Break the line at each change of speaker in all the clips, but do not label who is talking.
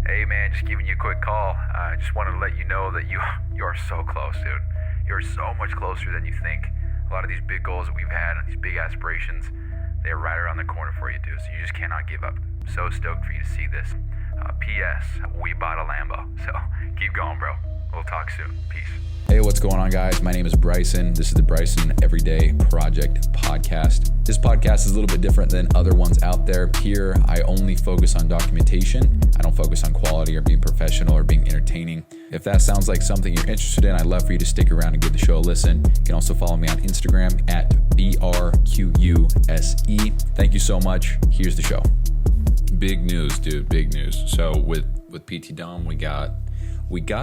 Hey man, just giving you a quick call. I just wanted to let you know that you are so close, dude. You're so much closer than you think. A lot of these big goals that we've had and these big aspirations, they're right around the corner for you, dude. So you just cannot give up. So stoked for you to see this. P.S. We bought a Lambo. So keep going, bro. We'll talk soon. Peace.
Hey, what's going on, guys? My name is Bryson. This is the Bryson Everyday Project podcast. This podcast is a little bit different than other ones out there. Here, I only focus on documentation. I don't focus on quality or being professional or being entertaining. If that sounds like something you're interested in, I'd love for you to stick around and give the show a listen. You can also follow me on Instagram at BRQUSE. Thank you so much. Here's the show. Big news, dude. Big news. So with PT Dom, we got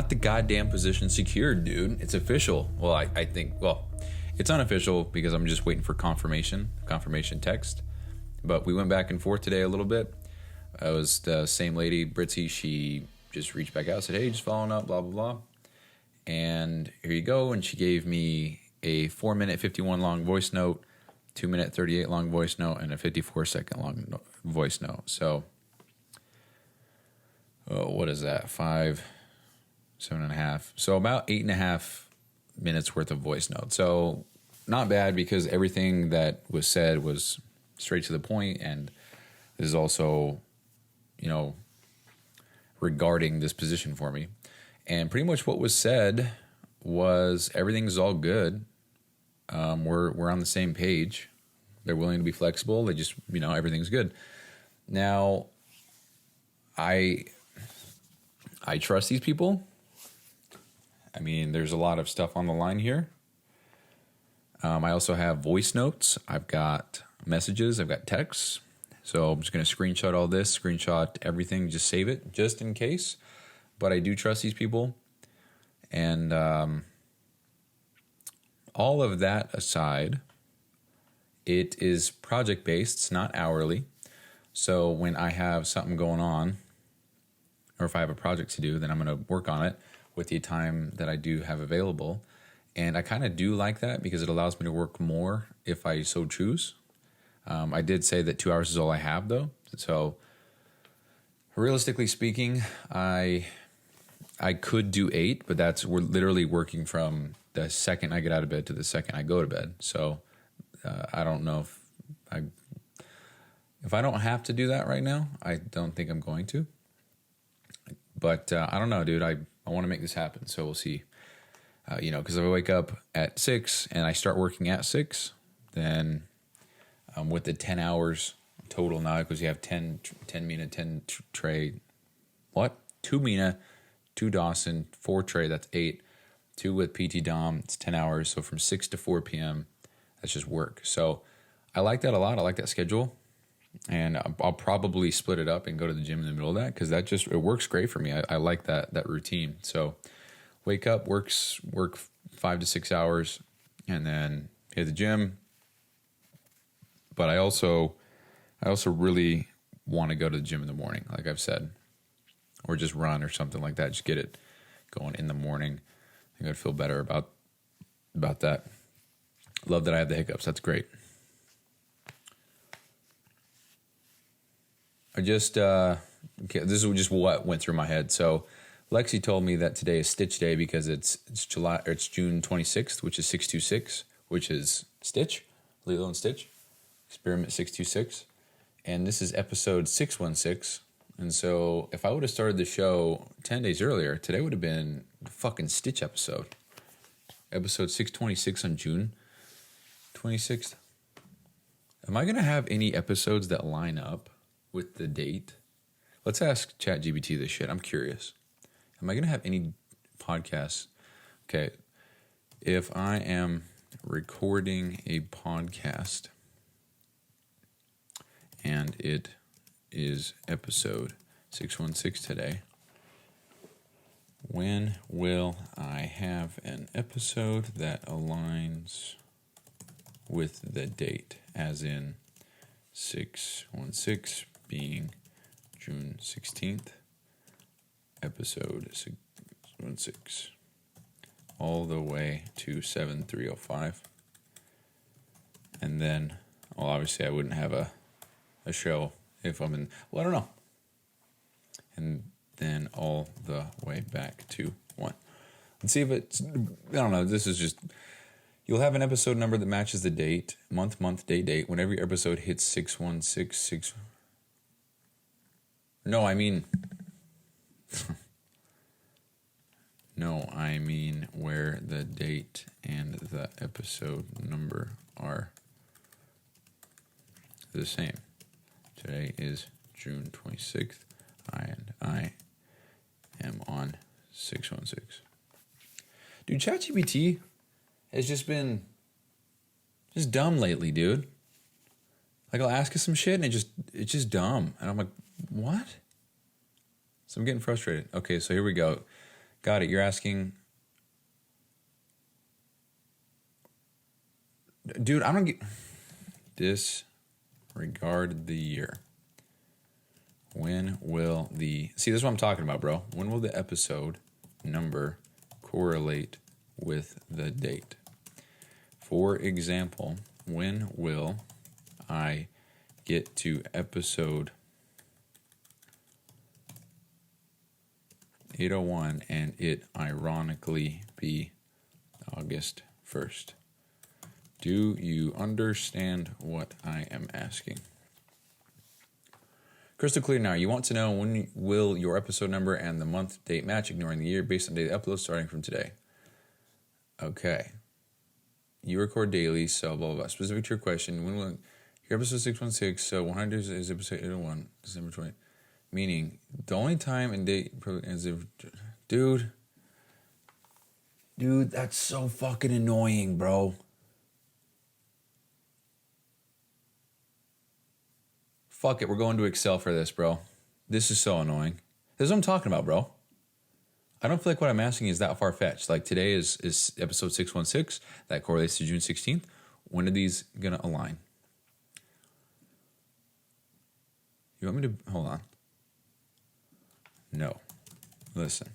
the goddamn position secured, dude. It's official. Well, I think, it's unofficial because I'm just waiting for confirmation text. But we went back and forth today a little bit. It was the same lady, Britzy. She just reached back out, said, hey, just following up, blah, blah, blah. And here you go. And she gave me a 4-minute 51 long voice note, 2-minute 38 long voice note, and a 54-second long voice note. So, what is that? 7.5. So about 8.5 minutes worth of voice note. So not bad because everything that was said was straight to the point, and this is also, regarding this position for me. And pretty much what was said was everything's all good. We're on the same page. They're willing to be flexible. They just, everything's good. Now, I trust these people. I mean, there's a lot of stuff on the line here. I also have voice notes. I've got messages. I've got texts. So I'm just going to screenshot all this, screenshot everything, just save it just in case. But I do trust these people. And all of that aside, it is project-based. It's not hourly. So when I have something going on, or if I have a project to do, then I'm going to work on it with the time that I do have available. And I kind of do like that because it allows me to work more if I so choose. I did say that 2 hours is all I have, though. So realistically speaking, I could do 8, but we're literally working from the second I get out of bed to the second I go to bed. So I don't know if I don't have to do that right now, I don't think I'm going to. But I don't know, dude. I want to make this happen, so we'll see. Because if I wake up at 6 and I start working at 6, then with the 10 hours total now, because you have 10 Mina, 10 Trey, 2 Mina, 2 Dawson, 4 Trey, that's 8. 2 with PT Dom, it's 10 hours. So from 6 to 4 p.m., that's just work. So I like that a lot. I like that schedule. And I'll probably split it up and go to the gym in the middle of that because it works great for me. I like that routine. So wake up, work 5 to 6 hours, and then hit the gym. But I also really want to go to the gym in the morning, like I've said, or just run or something like that. Just get it going in the morning. I think I'd feel better about that. Love that I have the hiccups. That's great. This is just what went through my head. So Lexi told me that today is Stitch Day because it's June 26th, which is 626, which is Stitch, Lilo and Stitch, Experiment 626. And this is episode 616. And so if I would have started the show 10 days earlier, today would have been the fucking Stitch episode. Episode 626 on June 26th. Am I going to have any episodes that line up with the date? Let's ask ChatGPT this shit. I'm curious. Am I going to have any podcasts? Okay. If I am recording a podcast and it is episode 616 today, when will I have an episode that aligns with the date, as in 616 being June 16th, episode 616, all the way to 7305. And then, well, obviously I wouldn't have a show if I'm in, well, I don't know. And then all the way back to 1. Let's see if it's, I don't know, this is just, you'll have an episode number that matches the date, month, date. When every episode hits 6166. No, I mean where the date and the episode number are the same. Today is June 26th, and I am on 616. Dude, ChatGPT has just been dumb lately, dude. Like, I'll ask it some shit, and it's just dumb. And I'm like, what? So I'm getting frustrated. Okay, so here we go. Got it. You're asking... Dude, I don't get... Disregard the year. When will the... See, this is what I'm talking about, bro. When will the episode number correlate with the date? For example, when will I get to episode 801 and it ironically be August 1st? Do you understand what I am asking? Crystal clear now. You want to know when will your episode number and the month date match, ignoring the year, based on date upload starting from today. Okay. You record daily, so blah, blah, blah. Specific to your question, when will your episode 616, so 100 is episode 801, December 20. Meaning, the only time and date is if... Dude, that's so fucking annoying, bro. Fuck it, we're going to Excel for this, bro. This is so annoying. This is what I'm talking about, bro. I don't feel like what I'm asking is that far-fetched. Like, today is episode 616. That correlates to June 16th. When are these going to align? You want me to... Hold on. No. Listen.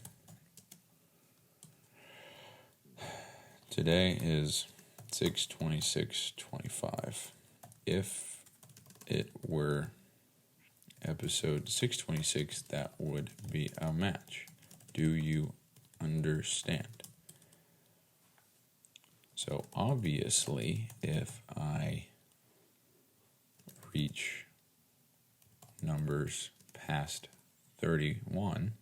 Today is 6/26/25. If it were episode 626, that would be a match. Do you understand? So obviously, if I reach numbers past 31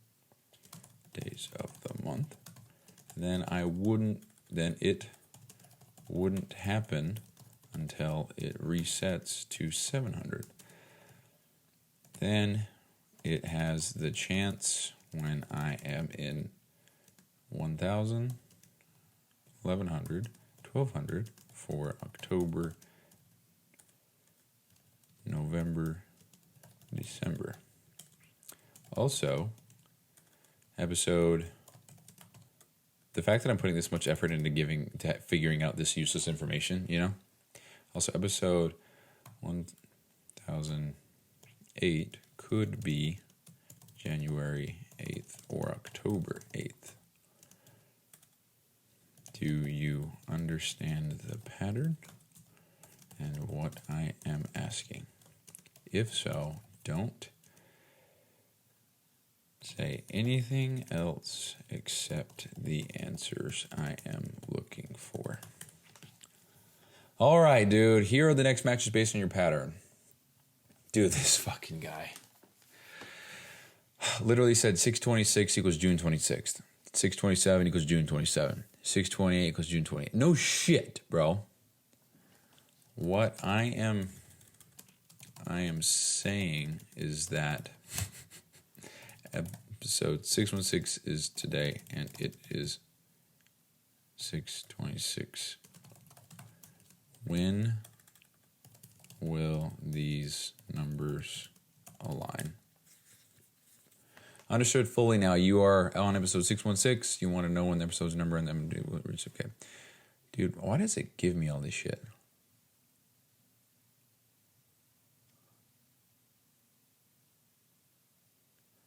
days of the month, then it wouldn't happen until it resets to 700. Then it has the chance when I am in 1,000, 1,100, 1,200 for October, November, December. Also, the fact that I'm putting this much effort into figuring out this useless information, you know? Also, episode 1008 could be January 8th or October 8th. Do you understand the pattern and what I am asking? If so, don't say anything else except the answers I am looking for. All right, dude. Here are the next matches based on your pattern. Dude, this fucking guy literally said 626 equals June 26th. 627 equals June 27. 628 equals June 28. No shit, bro. What I am saying is that episode 616 is today, and it is 626. When will these numbers align? Understood fully now. You are on episode 616. You want to know when the episode's number and then it's okay. Dude, why does it give me all this shit?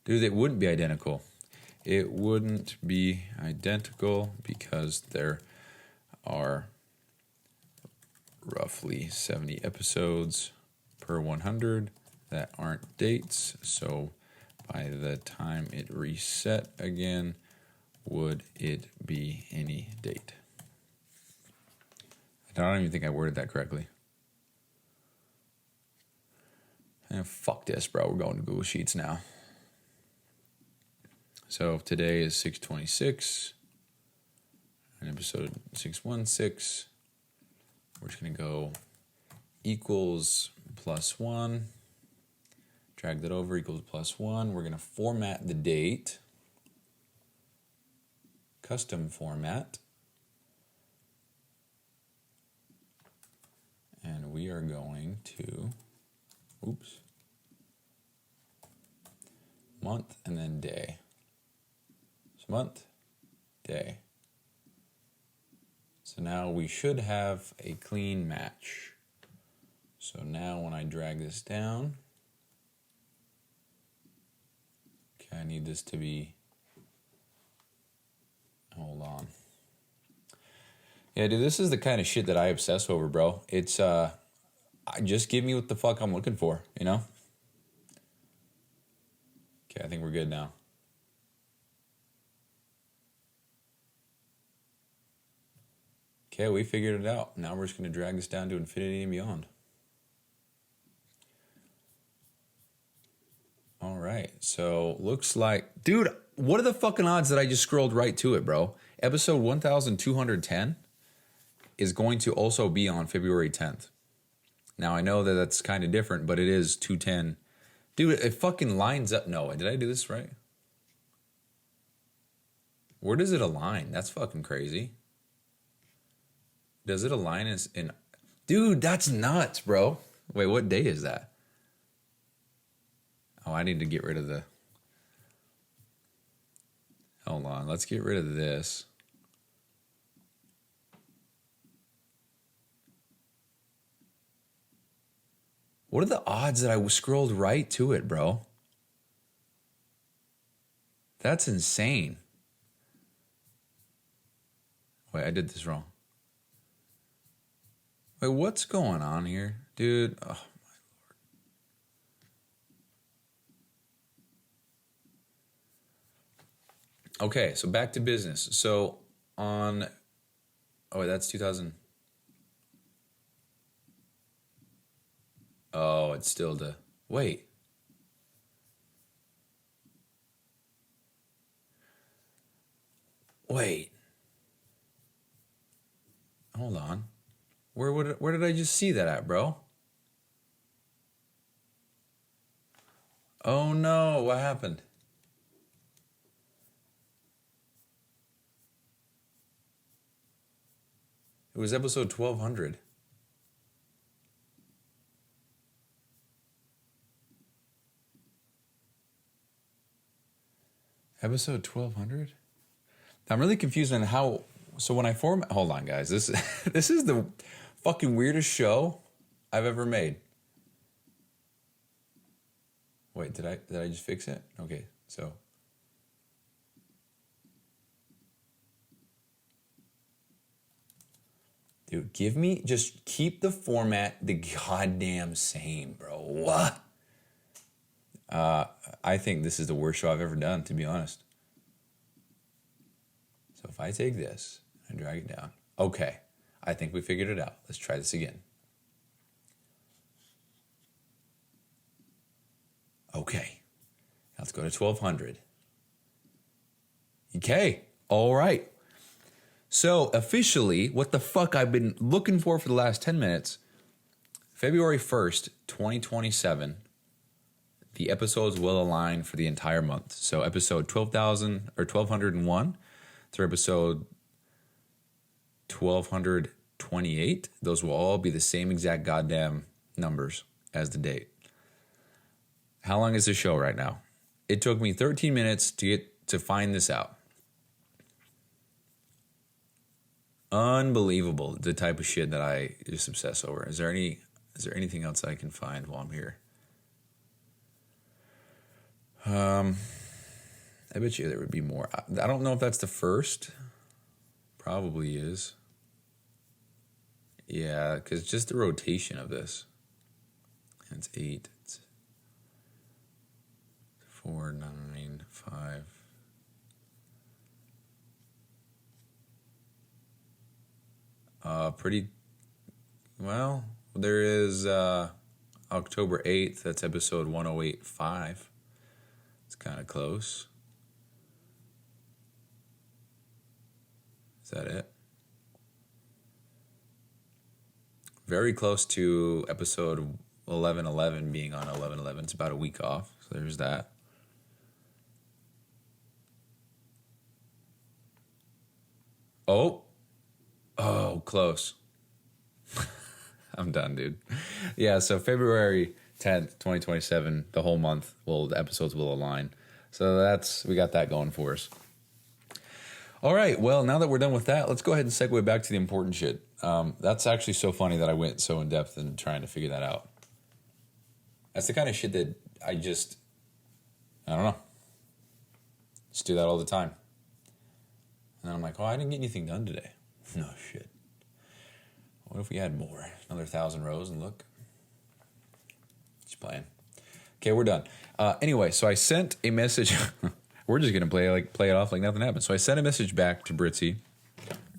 Dude, it wouldn't be identical. It wouldn't be identical because there are roughly 70 episodes per 100 that aren't dates. So by the time it reset again, would it be any date? I don't even think I worded that correctly. And fuck this, bro. We're going to Google Sheets now. So today is 6/26, and episode 616. We're just going to go equals +1. Drag that over, equals +1. We're going to format the date. Custom format. And we are going to, month and then day. So month, day. So now we should have a clean match. So now when I drag this down, okay, I need this to be, hold on. Yeah, dude, this is the kind of shit that I obsess over, bro. It's, just give me what the fuck I'm looking for, you know? Okay, I think we're good now. Okay, we figured it out. Now we're just going to drag this down to infinity and beyond. All right, so looks like... Dude, what are the fucking odds that I just scrolled right to it, bro? Episode 1210 is going to also be on February 10th. Now, I know that that's kind of different, but it is 210. Dude, it fucking lines up. No, did I do this right? Where does it align? That's fucking crazy. Does it align in... Dude, that's nuts, bro. Wait, what day is that? Oh, I need to get rid of the... Hold on, let's get rid of this. What are the odds that I scrolled right to it, bro? That's insane. Wait, I did this wrong. Wait, what's going on here? Dude, oh my lord. Okay, so back to business. So on... Oh, wait, that's 2000... Oh, it's still the... Wait. Wait. Hold on. Where did I just see that at, bro? Oh no, what happened? It was episode 1200. Episode 1200? I'm really confused on how... So when I format... Hold on, guys. This is the fucking weirdest show I've ever made. Wait, did I just fix it? Okay, so... Dude, just keep the format the goddamn same, bro. What? I think this is the worst show I've ever done, to be honest. So if I take this and drag it down. Okay, I think we figured it out. Let's try this again. Okay, now let's go to 1200. Okay, all right. So officially, what the fuck I've been looking for the last 10 minutes, February 1st, 2027, the episodes will align for the entire month. So episode 1201 through episode 1228, those will all be the same exact goddamn numbers as the date. How long is the show right now? It took me 13 minutes to find this out. Unbelievable, the type of shit that I just obsess over. Is there anything else I can find while I'm here? I bet you there would be more. I don't know if that's the first. Probably is. Yeah, because just the rotation of this. And it's 8. It's 495. Pretty well. There is October 8th. That's episode 1085. It's kind of close. Is that it? Very close to episode 1111 being on 1111. It's about a week off. So there's that. Oh, close. I'm done, dude. Yeah, so February 10th, 2027, the whole month, the episodes will align. So we got that going for us. All right, well, now that we're done with that, let's go ahead and segue back to the important shit. That's actually so funny that I went so in depth in trying to figure that out. That's the kind of shit that I don't know. Just do that all the time. And I'm like, I didn't get anything done today. No shit. What if we had more? Another 1,000 rows and look. Just playing. Okay, we're done. Anyway, so I sent a message. We're just gonna play it off like nothing happened. So I sent a message back to Britzy,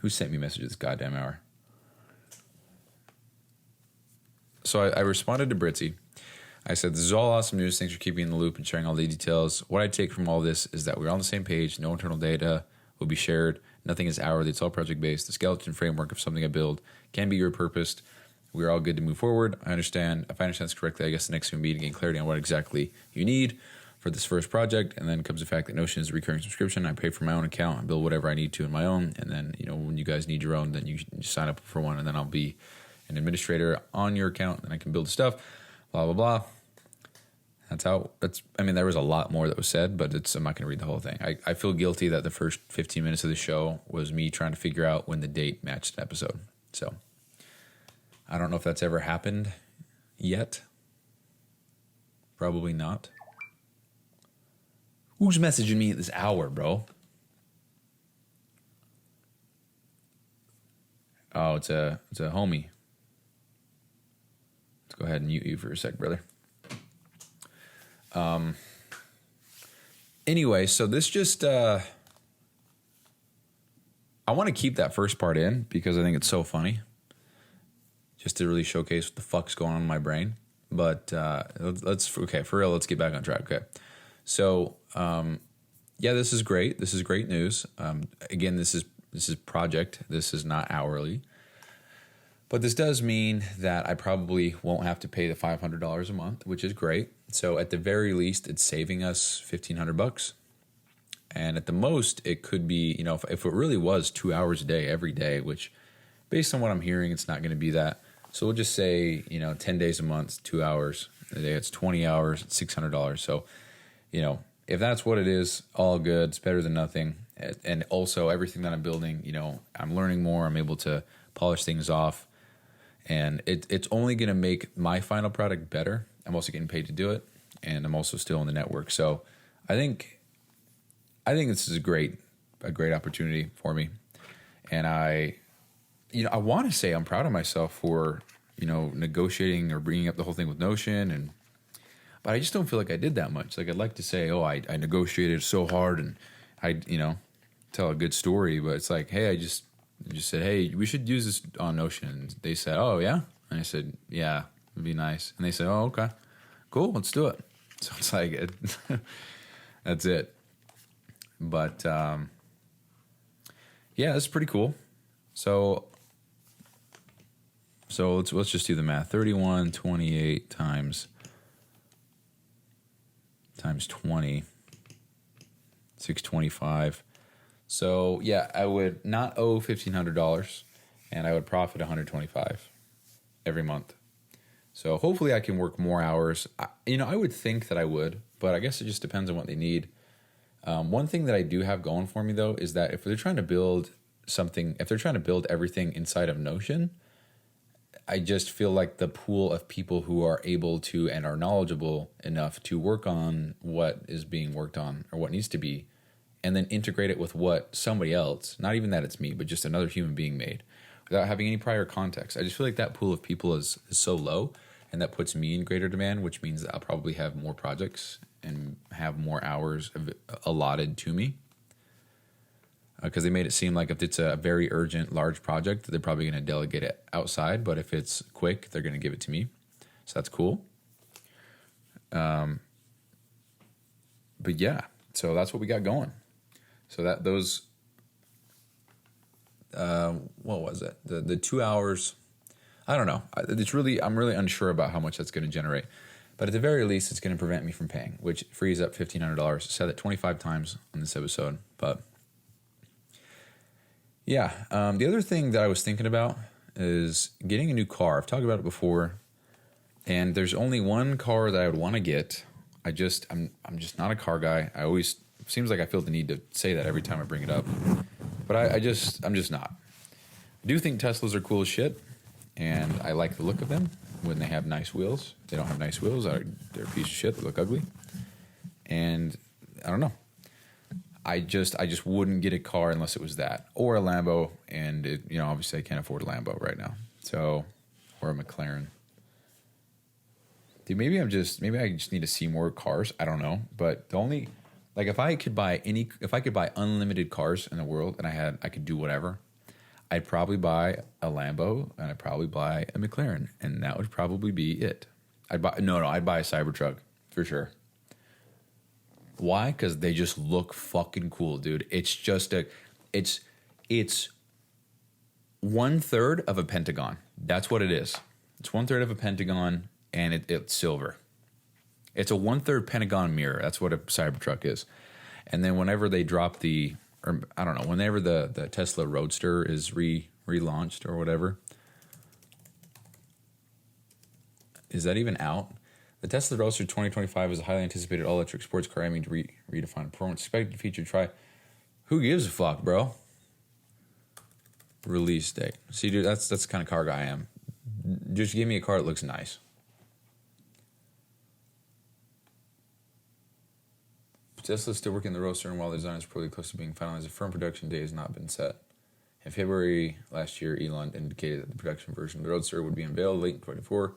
who sent me a message this goddamn hour. So I responded to Britzy. I said, "This is all awesome news. Thanks for keeping me in the loop and sharing all the details. What I take from all this is that we're on the same page. No internal data will be shared. Nothing is hourly. It's all project-based. The skeleton framework of something I build can be repurposed. We're all good to move forward. I understand. If I understand this correctly, I guess the next thing would be to gain clarity on what exactly you need for this first project. And then comes the fact that Notion is a recurring subscription. I pay for my own account. I build whatever I need to in my own. And then, when you guys need your own, then you sign up for one. And then I'll be an administrator on your account. And I can build stuff. Blah, blah, blah." There was a lot more that was said, but I'm not going to read the whole thing. I feel guilty that the first 15 minutes of the show was me trying to figure out when the date matched an episode. So I don't know if that's ever happened yet. Probably not. Who's messaging me at this hour, bro? Oh, it's a homie. Let's go ahead and mute you for a sec, brother. Anyway, so this just, I want to keep that first part in because I think it's so funny just to really showcase what the fuck's going on in my brain. But, for real, let's get back on track. Okay. So, this is great. This is great news. Again, this is project. This is not hourly. But this does mean that I probably won't have to pay the $500 a month, which is great. So at the very least, it's saving us $1,500. And at the most, it could be, if it really was 2 hours a day, every day, which based on what I'm hearing, it's not going to be that. So we'll just say, 10 days a month, 2 hours a day. It's 20 hours, it's $600. So, if that's what it is, all good. It's better than nothing. And also everything that I'm building, I'm learning more. I'm able to polish things off. And it's only going to make my final product better. I'm also getting paid to do it, and I'm also still in the network. So I think this is a great opportunity for me. And I want to say I'm proud of myself for, negotiating or bringing up the whole thing with Notion. But I just don't feel like I did that much. Like I'd like to say, I negotiated so hard and I, tell a good story. But it's like, hey, I just said, hey, we should use this on Notion. And they said, oh, yeah? And I said, yeah, it'd be nice. And they said, oh, okay, cool, let's do it. So it's like, that's it. But, it's pretty cool. So let's just do the math. 3128 times 20, 625. So I would not owe $1,500, and I would profit $125 every month. So hopefully I can work more hours. I would think that I would, but I guess it just depends on what they need. One thing that I do have going for me though is that if they're trying to build everything inside of Notion, I just feel like the pool of people who are able to and are knowledgeable enough to work on what is being worked on or what needs to be, and then integrate it with what somebody else, not even that it's me, but just another human being made, without having any prior context. I just feel like that pool of people is so low, and that puts me in greater demand, which means that I'll probably have more projects and have more hours allotted to me. Because they made it seem like if it's a very urgent, large project, they're probably going to delegate it outside. But if it's quick, they're going to give it to me. So that's cool. But yeah, so that's what we got going. So that those, what was it? The 2 hours, I don't know. I'm really unsure about how much that's going to generate. But at the very least, it's going to prevent me from paying, which frees up $1,500. I said that 25 times on this episode, but yeah. The other thing that I was thinking about is getting a new car. I've talked about it before, and there's only one car that I would want to get. I'm just not a car guy. Seems like I feel the need to say that every time I bring it up, but I'm just not. I do think Teslas are cool as shit, and I like the look of them when they have nice wheels. If they don't have nice wheels, they're a piece of shit. They look ugly, and I don't know. I just wouldn't get a car unless it was that or a Lambo, and obviously I can't afford a Lambo right now. So, or a McLaren. Dude, maybe I just need to see more cars. I don't know, but if I could buy unlimited cars in the world and I could do whatever, I'd probably buy a Lambo and I'd probably buy a McLaren, and that would probably be it. I'd buy a Cybertruck for sure. Why? Because they just look fucking cool, dude. It's just it's 1/3 of a Pentagon. That's what it is. It's 1/3 of a Pentagon, and it's silver. It's a 1/3 Pentagon mirror. That's what a Cybertruck is. And then whenever they drop whenever the Tesla Roadster is relaunched or whatever, is that even out? The Tesla Roadster 2025 is a highly anticipated all-electric sports car aiming to redefine performance. Expected to feature Who gives a fuck, bro? Release date. See, dude, that's the kind of car guy I am. Just give me a car that looks nice. Tesla's still working the Roadster, and while the design is probably close to being finalized, a firm production date has not been set. In February last year, Elon indicated that the production version of the Roadster would be unveiled late in 2024.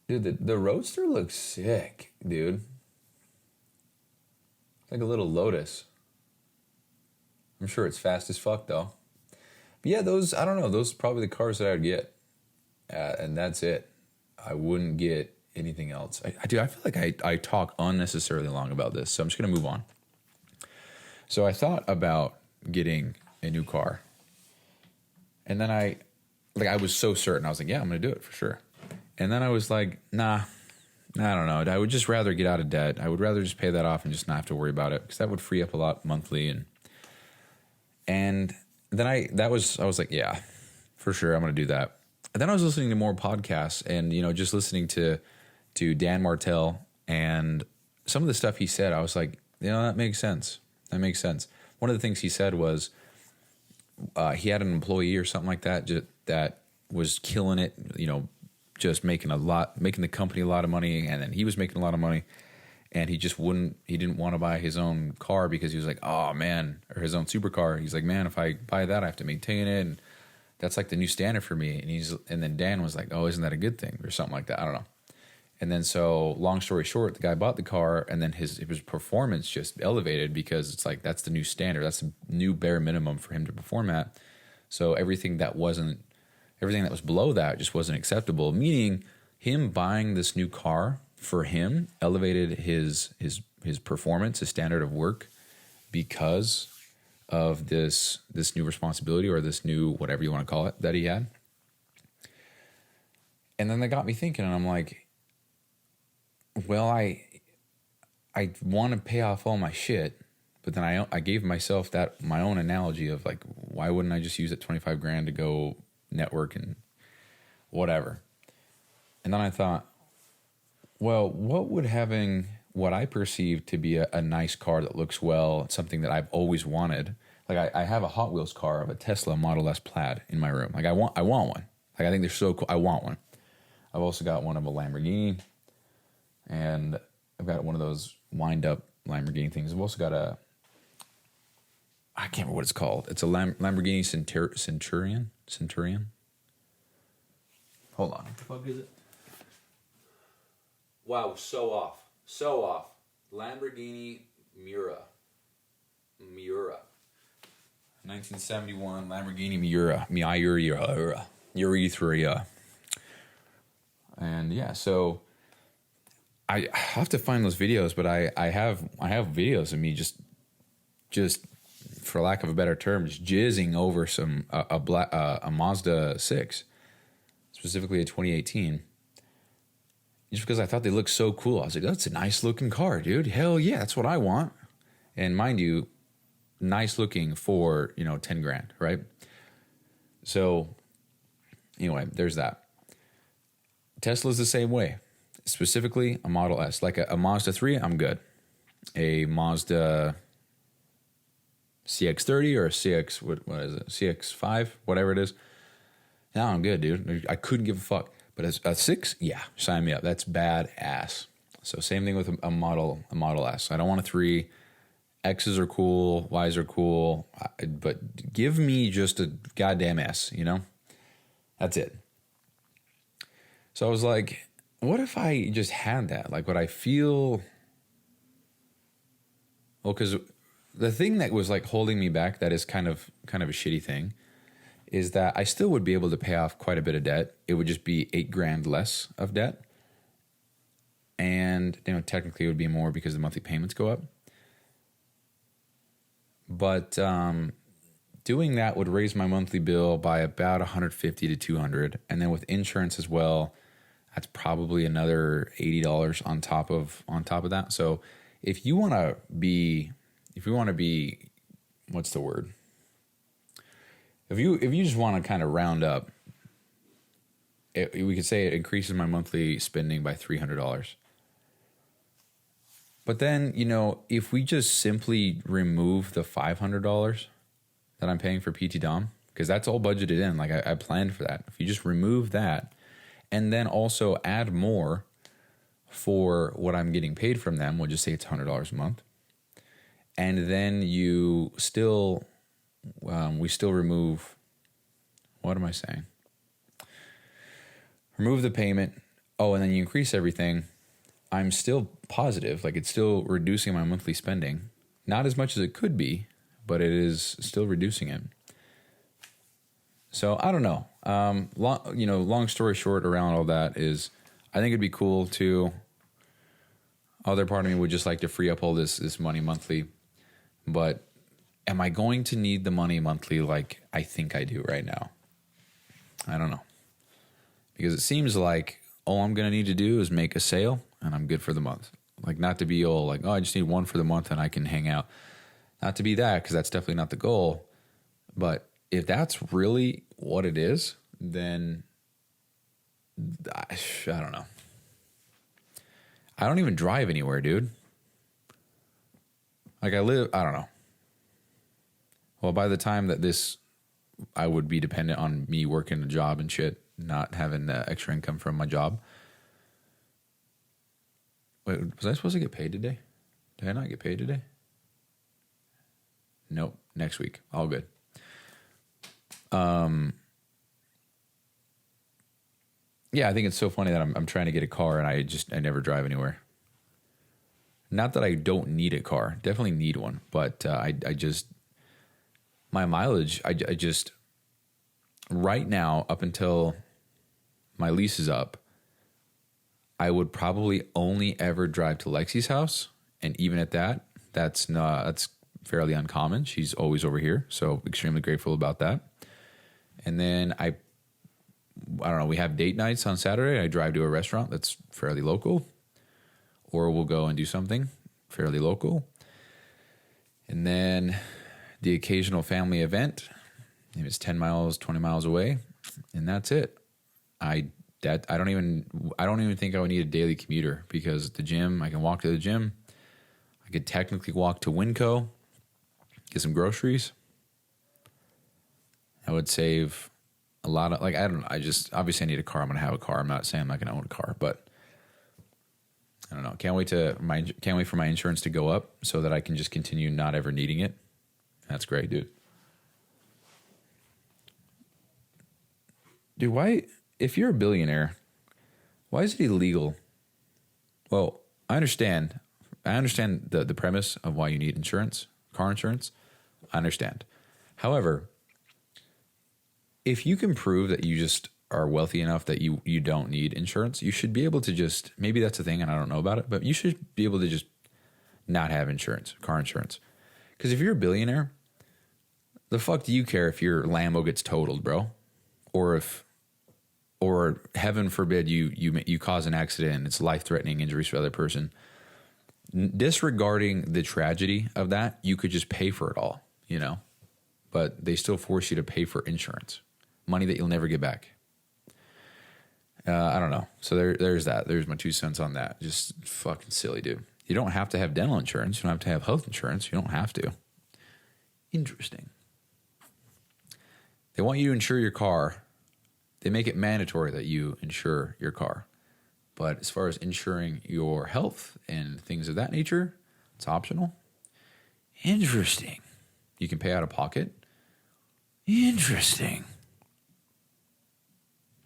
Dude, the Roadster looks sick, dude. It's like a little Lotus. I'm sure it's fast as fuck, though. But yeah, those are probably the cars that I would get. And that's it. I wouldn't get anything else. I feel like I talk unnecessarily long about this, so I'm just going to move on. So I thought about getting a new car. And then I was so certain. I was like, yeah, I'm going to do it for sure. And then I was like, nah, I don't know. I would just rather get out of debt. I would rather just pay that off and just not have to worry about it, because that would free up a lot monthly. And then I was like, yeah, for sure, I'm going to do that. And then I was listening to more podcasts and, just listening to Dan Martell and some of the stuff he said. I was like, that makes sense. That makes sense. One of the things he said was he had an employee or something like that that was killing it, just making the company a lot of money, and then he was making a lot of money, and he didn't want to buy his own car because he was like, oh man, or his own supercar. He's like, man, if I buy that, I have to maintain it, and that's like the new standard for me. And then Dan was like, oh, isn't that a good thing, or something like that? I don't know. And then so, long story short, the guy bought the car, and then his performance just elevated because it's like that's the new standard, that's the new bare minimum for him to perform at. So everything that was below that just wasn't acceptable, meaning him buying this new car for him elevated his performance, his standard of work, because of this new responsibility, or this new whatever you want to call it that he had. And then that got me thinking, and I'm like, well, I want to pay off all my shit, but then I gave myself my own analogy of like, why wouldn't I just use that $25,000 to go network and whatever? And then I thought, well, what would having what I perceive to be a nice car that looks well, something that I've always wanted. Like I have a Hot Wheels car of a Tesla Model S Plaid in my room. Like I want one. Like I think they're so cool. I want one. I've also got one of a Lamborghini, and I've got one of those wind up Lamborghini things. I've also got I can't remember what it's called. It's a Lamborghini Centurion. Hold on. What the fuck is it? Wow, so off. So off. Lamborghini Miura. 1971 Lamborghini Miura. Urethra. And yeah, so I have to find those videos, but I have videos of me just for lack of a better term, just jizzing over a Mazda 6, specifically a 2018. Just because I thought they looked so cool. I was like, that's a nice looking car, dude. Hell yeah, that's what I want. And mind you, nice looking for, 10 grand, right? So anyway, there's that. Tesla's the same way. Specifically a Model S. Like a Mazda 3, I'm good. A Mazda CX-30 or a CX, what is it? CX-5, whatever it is. Now I'm good, dude. I couldn't give a fuck. But a 6, yeah, sign me up. That's badass. So same thing with a Model S. I don't want a 3. X's are cool, Y's are cool, but give me just a goddamn S, That's it. So I was like, what if I just had that? Like, would I feel... Well, because the thing that was like holding me back, that is kind of a shitty thing, is that I still would be able to pay off quite a bit of debt. It would just be $8,000 less of debt. And, technically it would be more because the monthly payments go up. But doing that would raise my monthly bill by about $150 to $200. And then with insurance as well, that's probably another $80 on top of that. So if you want to be, what's the word? If you just want to kind of round up, we could say it increases my monthly spending by $300. But then, if we just simply remove the $500 that I'm paying for PT Dom, because that's all budgeted in, like I planned for that. If you just remove that and then also add more for what I'm getting paid from them, we'll just say it's $100 a month. And then we still remove, what am I saying? Remove the payment. Oh, and then you increase everything. I'm still positive. Like, it's still reducing my monthly spending. Not as much as it could be, but it is still reducing it. So I don't know. Long story short around all that is, I think it'd be cool to. Other part of me would just like to free up all this money monthly, but am I going to need the money monthly like I think I do right now? I don't know, because it seems like all I'm gonna need to do is make a sale and I'm good for the month. Like, not to be all like, oh, I just need one for the month and I can hang out. Not to be that, because that's definitely not the goal. But if that's really what it is, then I don't know. I don't even drive anywhere, dude. Like, I don't know. Well, by the time that I would be dependent on me working a job and shit, not having extra income from my job. Wait, was I supposed to get paid today? Did I not get paid today? Nope. Next week. All good. Yeah, I think it's so funny that I'm trying to get a car and I never drive anywhere. Not that I don't need a car. Definitely need one. But my mileage, right now, up until my lease is up, I would probably only ever drive to Lexi's house. And even at that, that's fairly uncommon. She's always over here. So extremely grateful about that. And then I don't know, we have date nights on Saturday. I drive to a restaurant that's fairly local, or we'll go and do something fairly local. And then the occasional family event, if it's 10 miles, 20 miles away, and that's it. I don't even think I would need a daily commuter, because the gym, I can walk to the gym. I could technically walk to Winco, get some groceries. I would save a lot of, obviously I need a car. I'm going to have a car. I'm not saying I'm not going to own a car, but I don't know. Can't wait for my insurance to go up so that I can just continue not ever needing it. That's great, dude. Dude, why, if you're a billionaire, why is it illegal? Well, I understand. I understand the premise of why you need insurance, car insurance. I understand. However, if you can prove that you just are wealthy enough that you don't need insurance, you should be able to just, maybe that's a thing and I don't know about it, but you should be able to just not have insurance, car insurance. Because if you're a billionaire, the fuck do you care if your Lambo gets totaled, bro? Or heaven forbid you cause an accident and it's life-threatening injuries for the other person. Disregarding the tragedy of that, you could just pay for it all, you know? But they still force you to pay for insurance, money that you'll never get back. I don't know. So there's that. There's my 2 cents on that. Just fucking silly, dude. You don't have to have dental insurance. You don't have to have health insurance. You don't have to. Interesting. They want you to insure your car. They make it mandatory that you insure your car. But as far as insuring your health and things of that nature, it's optional. Interesting. You can pay out of pocket. Interesting.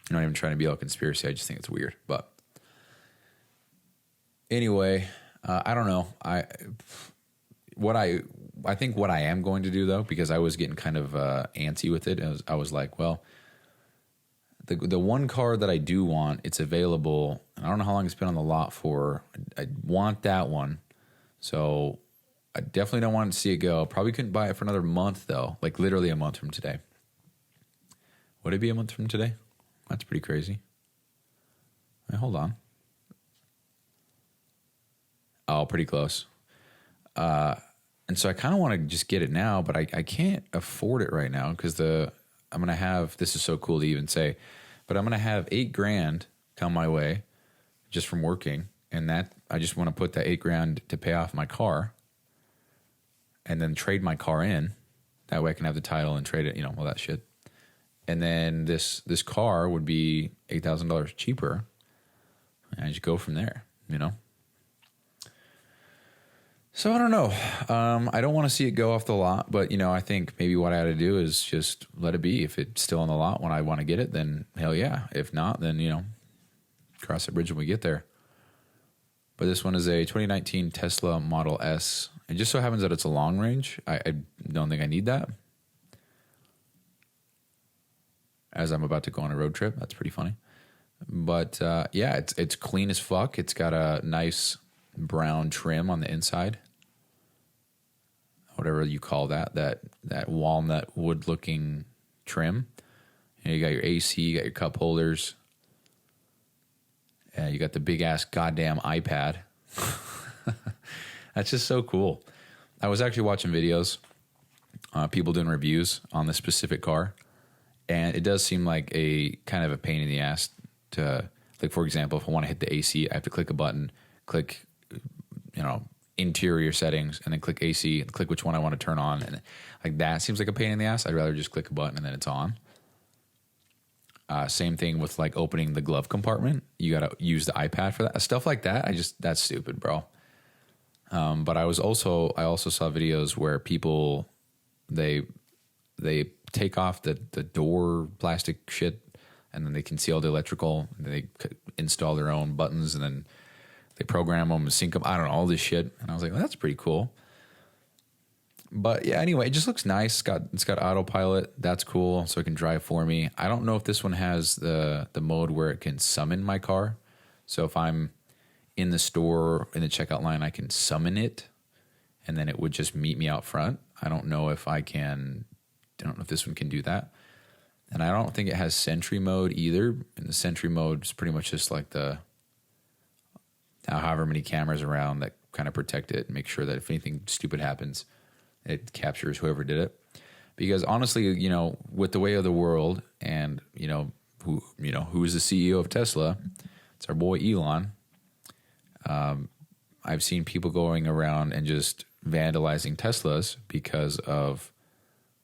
I'm not even trying to be all conspiracy. I just think it's weird. But anyway, I don't know. I think what I am going to do though, because I was getting kind of antsy with it. I was like, well, the one car that I do want, it's available. And I don't know how long it's been on the lot for. I want that one. So I definitely don't want to see it go. Probably couldn't buy it for another month though. Like literally a month from today. Would it be a month from today? That's pretty crazy. Wait, hold on. Oh, pretty close. And so I kind of want to just get it now, but I can't afford it right now because I'm going to have, this is so cool to even say, but I'm going to have $8,000 come my way just from working. And that, I just want to put that $8,000 to pay off my car and then trade my car in. That way I can have the title and trade it, you know, all that shit. And then this car would be $8,000 cheaper. And I just go from there, you know? So I don't know. I don't want to see it go off the lot, but you know, I think maybe what I ought to do is just let it be. If it's still on the lot when I want to get it, then hell yeah. If not, then you know, cross that bridge when we get there. But this one is a 2019 Tesla Model S. It just so happens that it's a long range. I don't think I need that. As I'm about to go on a road trip, that's pretty funny. But yeah, it's clean as fuck. It's got a nice brown trim on the inside, whatever you call that walnut wood looking trim. And you got your AC, you got your cup holders, and you got the big ass goddamn iPad. That's just so cool. I was actually watching videos, people doing reviews on this specific car, and it does seem like a kind of a pain in the ass to, like, for example, if I want to hit the AC, I have to click a button, click, you know, interior settings, and then click AC and click which one I want to turn on. And like that seems like a pain in the ass. I'd rather just click a button and then it's on. Same thing with like opening the glove compartment. You got to use the iPad for that. Stuff like that. That's stupid, bro. But I also saw videos where people, they take off the door plastic shit and then they conceal the electrical and they install their own buttons and then they program them and sync them. I don't know, all this shit. And I was like, well, that's pretty cool. But yeah, anyway, it just looks nice. It's got autopilot. That's cool. So it can drive for me. I don't know if this one has the mode where it can summon my car. So if I'm in the store in the checkout line, I can summon it and then it would just meet me out front. I don't know if this one can do that. And I don't think it has Sentry mode either. And the Sentry mode is pretty much just like however many cameras around that kind of protect it and make sure that if anything stupid happens, it captures whoever did it. Because honestly, you know, with the way of the world and, who is the CEO of Tesla, it's our boy Elon. I've seen people going around and just vandalizing Teslas because of,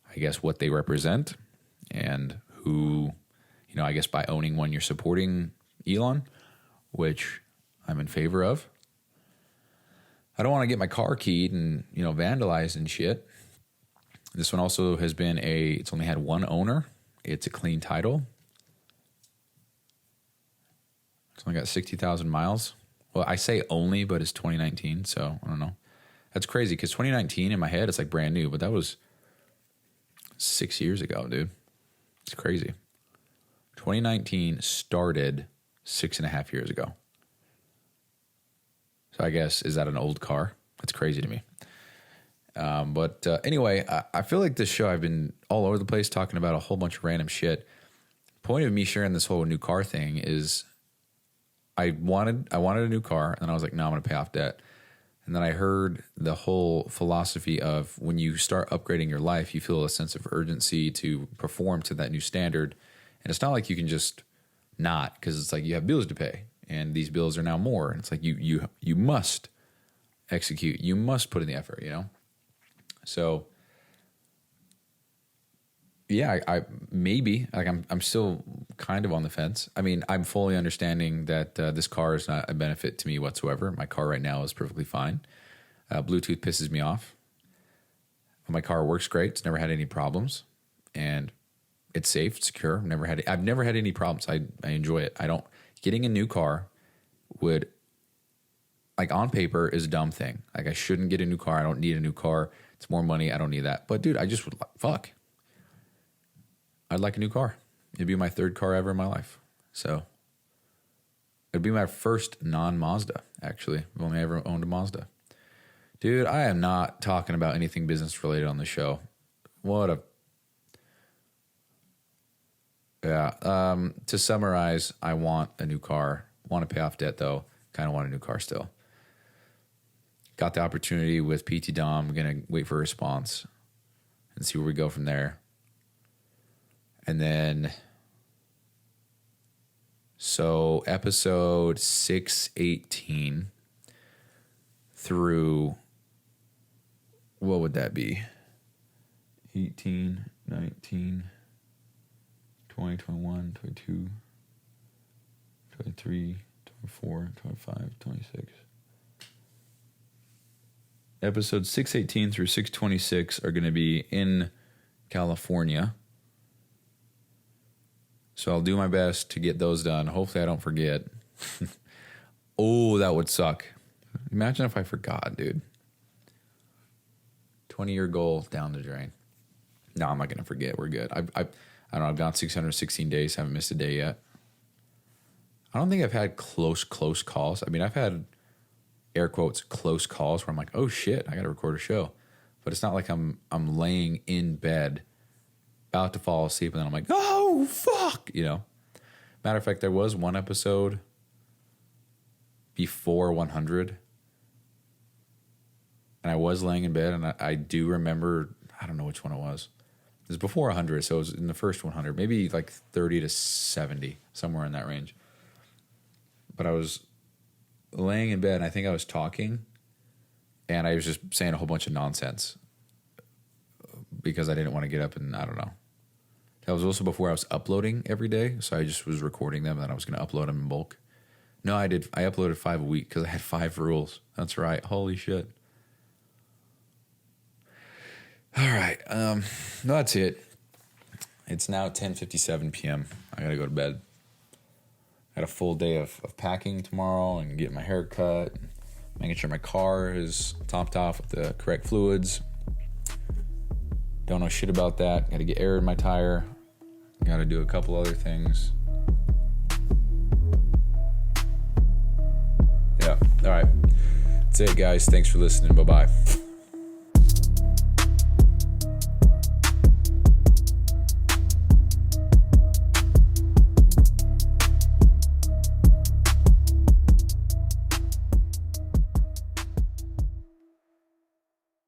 I guess, what they represent and who, I guess by owning one, you're supporting Elon, which I'm in favor of. I don't want to get my car keyed and, vandalized and shit. This one also has been it's only had one owner. It's a clean title. It's only got 60,000 miles. Well, I say only, but it's 2019, so I don't know. That's crazy because 2019 in my head, it's like brand new, but that was 6 years ago, dude. It's crazy. 2019 started 6.5 years ago. So I guess, is that an old car? That's crazy to me. But anyway, I feel like this show, I've been all over the place talking about a whole bunch of random shit. Point of me sharing this whole new car thing is I wanted a new car, and then I was like, no, I'm going to pay off debt. And then I heard the whole philosophy of when you start upgrading your life, you feel a sense of urgency to perform to that new standard. And it's not like you can just not, because it's like you have bills to pay, and these bills are now more. And it's like you must execute. You must put in the effort, you know? So yeah, I maybe like I'm still kind of on the fence. I mean, I'm fully understanding that this car is not a benefit to me whatsoever. My car right now is perfectly fine. Bluetooth pisses me off. My car works great. It's never had any problems, and it's safe, it's secure. I've never had any problems. I enjoy it. Getting a new car would, like, on paper is a dumb thing. Like, I shouldn't get a new car. I don't need a new car. It's more money. I don't need that. But dude, I just would fuck. I'd like a new car. It'd be my third car ever in my life. So it'd be my first non-Mazda, actually. I've only ever owned a Mazda. Dude, I am not talking about anything business related on the show. To summarize, I want a new car. Want to pay off debt, though. Kind of want a new car still. Got the opportunity with PT Dom. I'm going to wait for a response and see where we go from there. And then, so episode 618 through, what would that be? 18, 19, 20, 21, 22, 23, 24, 25, 26. Episode 618 through 626 are going to be in California. So I'll do my best to get those done. Hopefully I don't forget. Oh, that would suck. Imagine if I forgot, dude. 20-year goal down the drain. No, I'm not going to forget. We're good. I don't know. I've gone 616 days. Haven't missed a day yet. I don't think I've had close calls. I mean, I've had, air quotes, close calls where I'm like, oh shit, I got to record a show. But it's not like I'm laying in bed about to fall asleep, and then I'm like, oh, fuck, you know? Matter of fact, there was one episode before 100, and I was laying in bed, and I do remember, I don't know which one it was. It was before 100, so it was in the first 100, maybe like 30 to 70, somewhere in that range. But I was laying in bed, and I think I was talking, and I was just saying a whole bunch of nonsense because I didn't want to get up, and I don't know. That was also before I was uploading every day, so I just was recording them, and then I was going to upload them in bulk. No, I did. I uploaded 5 a week because I had 5 rules. That's right. Holy shit. All right. No, that's it. It's now 10:57 p.m. I got to go to bed. I got a full day of packing tomorrow and getting my hair cut, making sure my car is topped off with the correct fluids. Don't know shit about that. Got to get air in my tire. Got to do a couple other things. Yeah. All right. That's it, guys. Thanks for listening. Bye-bye.